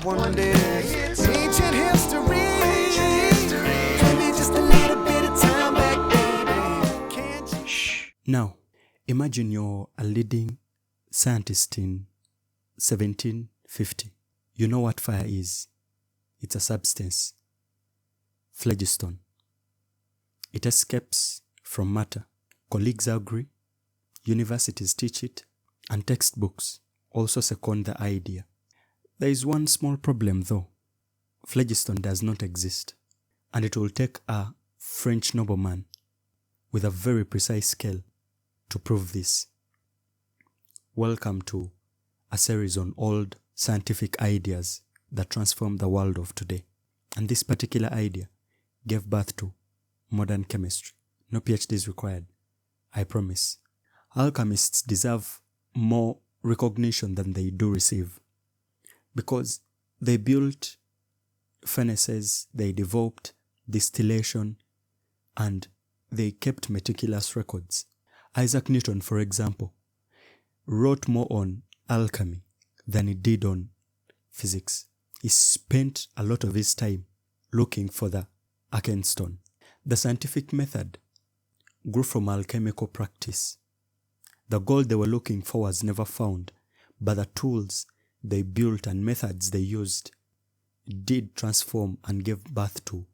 one day. Ancient history. Give me just a little bit of time back, baby. Can't you? Shh. Now, imagine you're a leading scientist in 1750. You know what fire is. It's a substance. Phlogiston. It escapes from matter. Colleagues agree. Universities teach it. And textbooks also second the idea. There is one small problem though. Phlogiston does not exist. And it will take a French nobleman with a very precise scale to prove this. Welcome to a series on old scientific ideas that transform the world of today. And this particular idea gave birth to modern chemistry. No PhDs required, I promise. Alchemists deserve more recognition than they do receive because they built furnaces, they developed distillation, and they kept meticulous records. Isaac Newton, for example, wrote more on alchemy than he did on physics. He spent a lot of his time looking for the Phlogiston. The scientific method grew from alchemical practice. The gold they were looking for was never found, but the tools they built and methods they used did transform and give birth to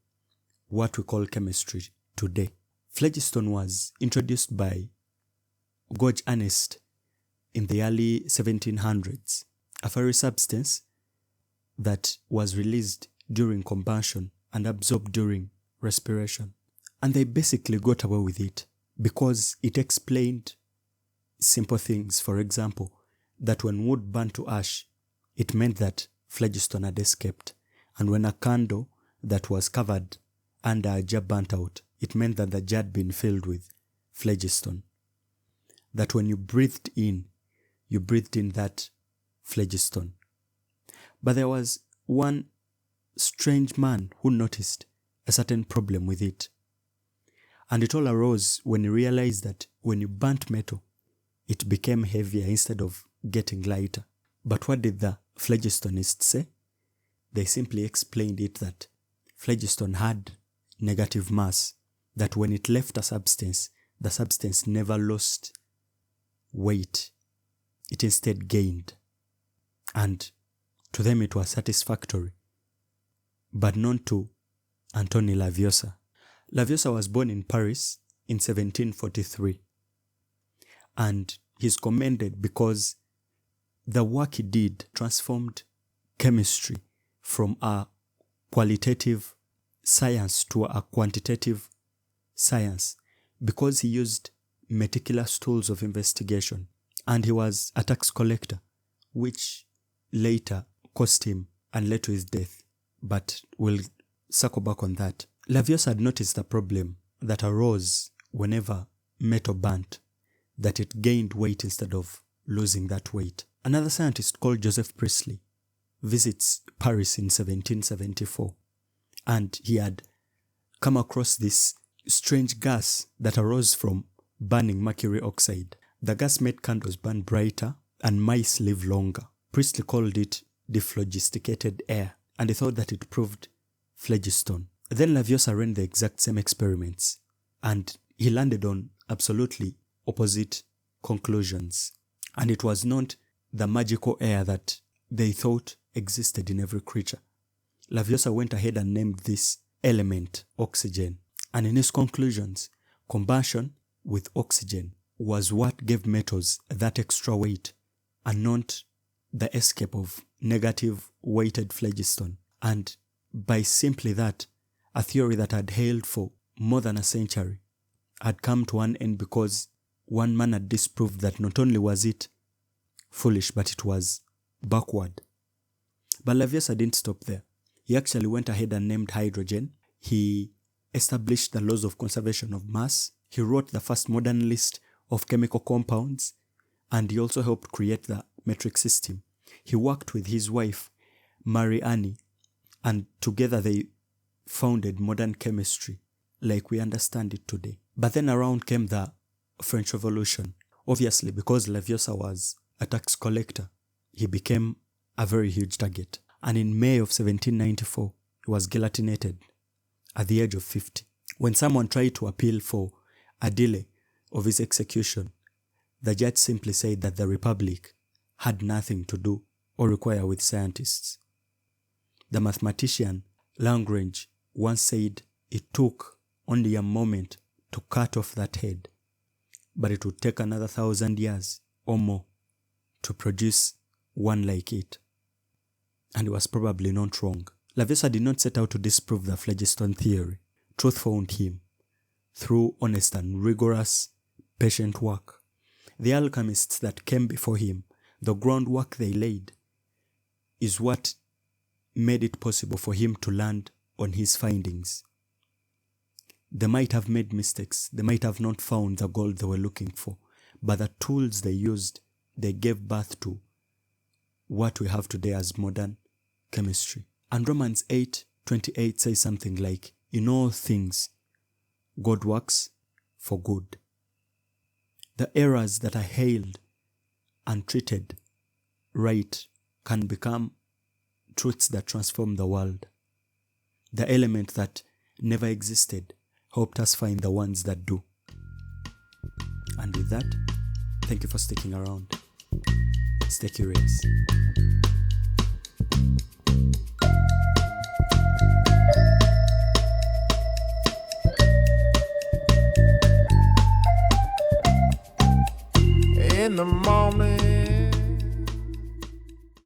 what we call chemistry today. Phlogiston was introduced by Endorsed in the early 1700s, a fiery substance that was released during combustion and absorbed during respiration. And they basically got away with it because it explained simple things. For example, that when wood burned to ash, it meant that phlogiston had escaped. And when a candle that was covered under a jar burnt out, it meant that the jar had been filled with phlogiston. That when you breathed in that phlogiston. But there was one strange man who noticed a certain problem with it. And it all arose when he realized that when you burnt metal, it became heavier instead of getting lighter. But what did the phlogistonists say? They simply explained it that phlogiston had negative mass, that when it left a substance, the substance never lost weight. It instead gained. And to them it was satisfactory. But not to Antoine Lavoisier. Lavoisier was born in Paris in 1743. And he's commended because the work he did transformed chemistry from a qualitative science to a quantitative science because he used meticulous tools of investigation. And he was a tax collector, which later cost him and led to his death. But we'll circle back on that. Lavoisier had noticed the problem that arose whenever metal burnt, that it gained weight instead of losing that weight. Another scientist called Joseph Priestley visits Paris in 1774, and he had come across this strange gas that arose from burning mercury oxide. The gas made candles burn brighter and mice live longer. Priestley called it dephlogisticated air, and he thought that it proved phlogiston. Then Lavoisier ran the exact same experiments, and he landed on absolutely opposite conclusions. And it was not the magical air that they thought existed in every creature. Lavoisier went ahead and named this element oxygen. And in his conclusions, combustion with oxygen was what gave metals that extra weight and not the escape of negative weighted phlogiston. And by simply that, a theory that had hailed for more than a century had come to an end because one man had disproved that not only was it foolish, but it was backward. But Lavoisier didn't stop there. He actually went ahead and named hydrogen. He established the laws of conservation of mass. He wrote the first modern list of chemical compounds, and he also helped create the metric system. He worked with his wife, Marie Annie, and together they founded modern chemistry like we understand it today. But then around came the French Revolution. Obviously, because Lavoisier was a tax collector, he became a very huge target. And in May of 1794, he was guillotined at the age of 50. When someone tried to appeal for a delay of his execution, the judge simply said that the Republic had nothing to do or require with scientists. The mathematician Lagrange once said it took only a moment to cut off that head, but it would take another 1,000 years or more to produce one like it. And he was probably not wrong. Lavoisier did not set out to disprove the phlogiston theory. Truth found him through honest and rigorous, patient work. The alchemists that came before him, the groundwork they laid, is what made it possible for him to land on his findings. They might have made mistakes. They might have not found the gold they were looking for. But the tools they used, they gave birth to what we have today as modern chemistry. And Romans 8:28 says something like, in all things, God works for good. The errors that are hailed and treated right can become truths that transform the world. The element that never existed helped us find the ones that do. And with that, thank you for sticking around. Stay curious.